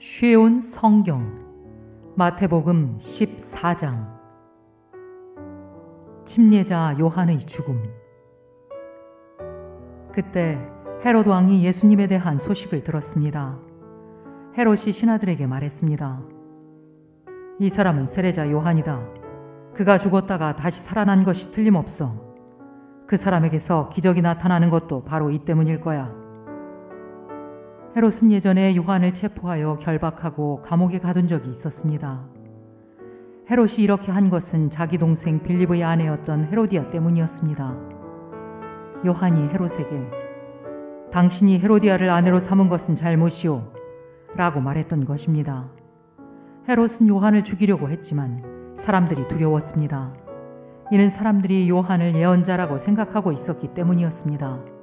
쉬운 성경 마태복음 14장. 침례자 요한의 죽음. 그때 헤롯 왕이 예수님에 대한 소식을 들었습니다. 헤롯이 신하들에게 말했습니다. 이 사람은 세례자 요한이다. 그가 죽었다가 다시 살아난 것이 틀림없어. 그 사람에게서 기적이 나타나는 것도 바로 이 때문일 거야. 헤롯은 예전에 요한을 체포하여 결박하고 감옥에 가둔 적이 있었습니다. 헤롯이 이렇게 한 것은 자기 동생 빌립의 아내였던 헤로디아 때문이었습니다. 요한이 헤롯에게 당신이 헤로디아를 아내로 삼은 것은 잘못이오 라고 말했던 것입니다. 헤롯은 요한을 죽이려고 했지만 사람들이 두려웠습니다. 이는 사람들이 요한을 예언자라고 생각하고 있었기 때문이었습니다.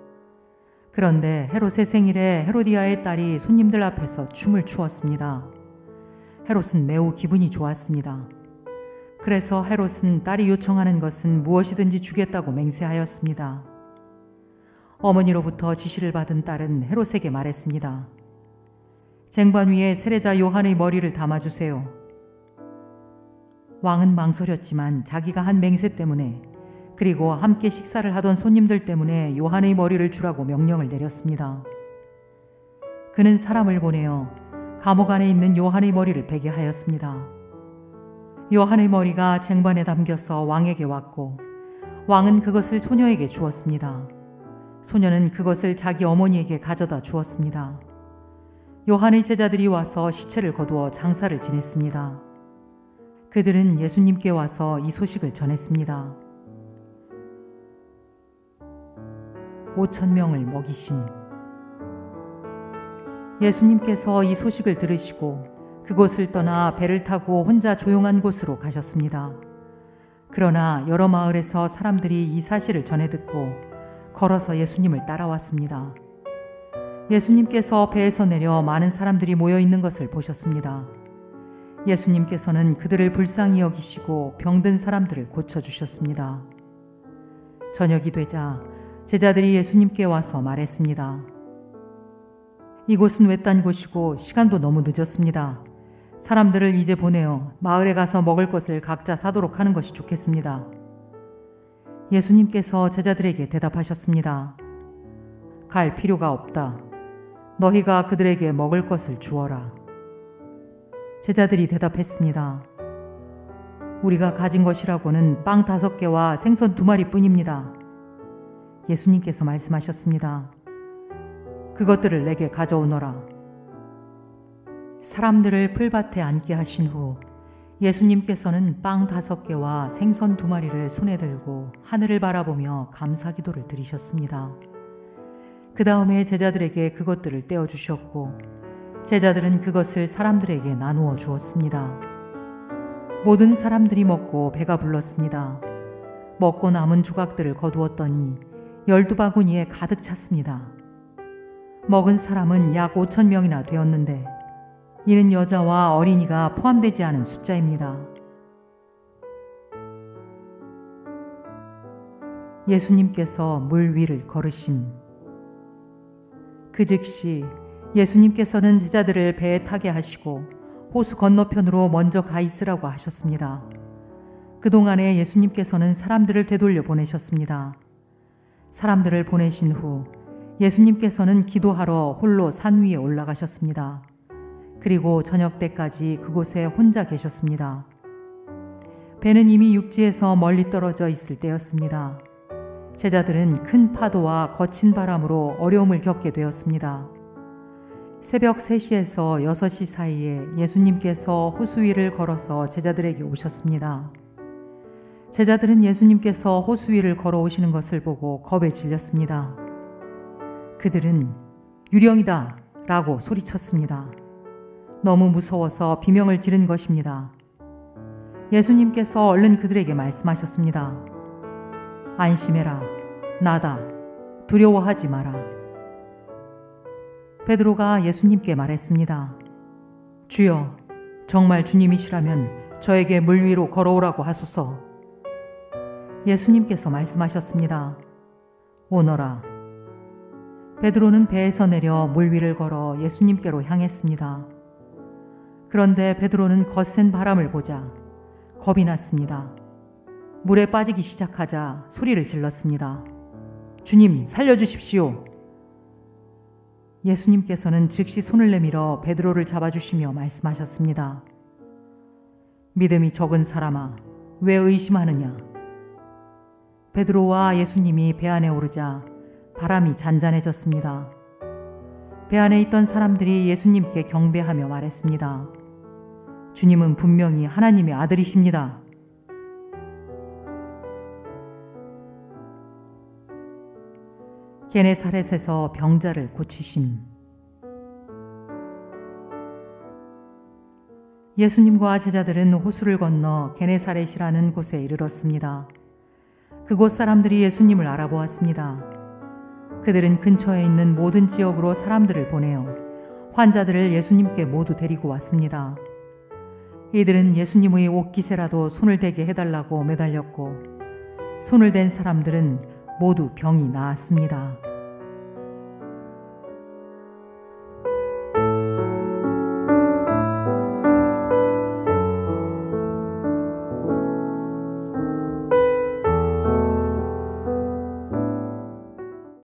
그런데 헤롯의 생일에 헤로디아의 딸이 손님들 앞에서 춤을 추었습니다. 헤롯은 매우 기분이 좋았습니다. 그래서 헤롯은 딸이 요청하는 것은 무엇이든지 주겠다고 맹세하였습니다. 어머니로부터 지시를 받은 딸은 헤롯에게 말했습니다. 쟁반 위에 세례자 요한의 머리를 담아주세요. 왕은 망설였지만 자기가 한 맹세 때문에 그리고 함께 식사를 하던 손님들 때문에 요한의 머리를 주라고 명령을 내렸습니다. 그는 사람을 보내어 감옥 안에 있는 요한의 머리를 베게 하였습니다. 요한의 머리가 쟁반에 담겨서 왕에게 왔고 왕은 그것을 소녀에게 주었습니다. 소녀는 그것을 자기 어머니에게 가져다 주었습니다. 요한의 제자들이 와서 시체를 거두어 장사를 지냈습니다. 그들은 예수님께 와서 이 소식을 전했습니다. 5,000명을 먹이심. 예수님께서 이 소식을 들으시고 그곳을 떠나 배를 타고 혼자 조용한 곳으로 가셨습니다. 그러나 여러 마을에서 사람들이 이 사실을 전해 듣고 걸어서 예수님을 따라왔습니다. 예수님께서 배에서 내려 많은 사람들이 모여 있는 것을 보셨습니다. 예수님께서는 그들을 불쌍히 여기시고 병든 사람들을 고쳐주셨습니다. 저녁이 되자 제자들이 예수님께 와서 말했습니다. 이곳은 외딴 곳이고 시간도 너무 늦었습니다. 사람들을 이제 보내어 마을에 가서 먹을 것을 각자 사도록 하는 것이 좋겠습니다. 예수님께서 제자들에게 대답하셨습니다. 갈 필요가 없다. 너희가 그들에게 먹을 것을 주어라. 제자들이 대답했습니다. 우리가 가진 것이라고는 빵 5개와 생선 2마리뿐입니다. 예수님께서 말씀하셨습니다. 그것들을 내게 가져오너라. 사람들을 풀밭에 앉게 하신 후 예수님께서는 빵 5개와 생선 2마리를 손에 들고 하늘을 바라보며 감사기도를 드리셨습니다. 그 다음에 제자들에게 그것들을 떼어주셨고 제자들은 그것을 사람들에게 나누어 주었습니다. 모든 사람들이 먹고 배가 불렀습니다. 먹고 남은 조각들을 거두었더니 12바구니에 가득 찼습니다. 먹은 사람은 약 5,000명이나 되었는데 이는 여자와 어린이가 포함되지 않은 숫자입니다. 예수님께서 물 위를 걸으심. 그 즉시 예수님께서는 제자들을 배에 타게 하시고 호수 건너편으로 먼저 가 있으라고 하셨습니다. 그동안에 예수님께서는 사람들을 되돌려 보내셨습니다. 사람들을 보내신 후 예수님께서는 기도하러 홀로 산 위에 올라가셨습니다. 그리고 저녁 때까지 그곳에 혼자 계셨습니다. 배는 이미 육지에서 멀리 떨어져 있을 때였습니다. 제자들은 큰 파도와 거친 바람으로 어려움을 겪게 되었습니다. 새벽 3시에서 6시 사이에 예수님께서 호수 위를 걸어서 제자들에게 오셨습니다. 제자들은 예수님께서 호수 위를 걸어오시는 것을 보고 겁에 질렸습니다. 그들은 유령이다 라고 소리쳤습니다. 너무 무서워서 비명을 지른 것입니다. 예수님께서 얼른 그들에게 말씀하셨습니다. 안심해라. 나다. 두려워하지 마라. 베드로가 예수님께 말했습니다. 주여, 정말 주님이시라면 저에게 물 위로 걸어오라고 하소서. 예수님께서 말씀하셨습니다. 오너라. 베드로는 배에서 내려 물 위를 걸어 예수님께로 향했습니다. 그런데 베드로는 거센 바람을 보자 겁이 났습니다. 물에 빠지기 시작하자 소리를 질렀습니다. 주님, 살려주십시오. 예수님께서는 즉시 손을 내밀어 베드로를 잡아주시며 말씀하셨습니다. 믿음이 적은 사람아, 왜 의심하느냐? 베드로와 예수님이 배 안에 오르자 바람이 잔잔해졌습니다. 배 안에 있던 사람들이 예수님께 경배하며 말했습니다. 주님은 분명히 하나님의 아들이십니다. 게네사렛에서 병자를 고치심. 예수님과 제자들은 호수를 건너 게네사렛이라는 곳에 이르렀습니다. 그곳 사람들이 예수님을 알아보았습니다. 그들은 근처에 있는 모든 지역으로 사람들을 보내어 환자들을 예수님께 모두 데리고 왔습니다. 이들은 예수님의 옷깃에라도 손을 대게 해달라고 매달렸고 손을 댄 사람들은 모두 병이 나았습니다.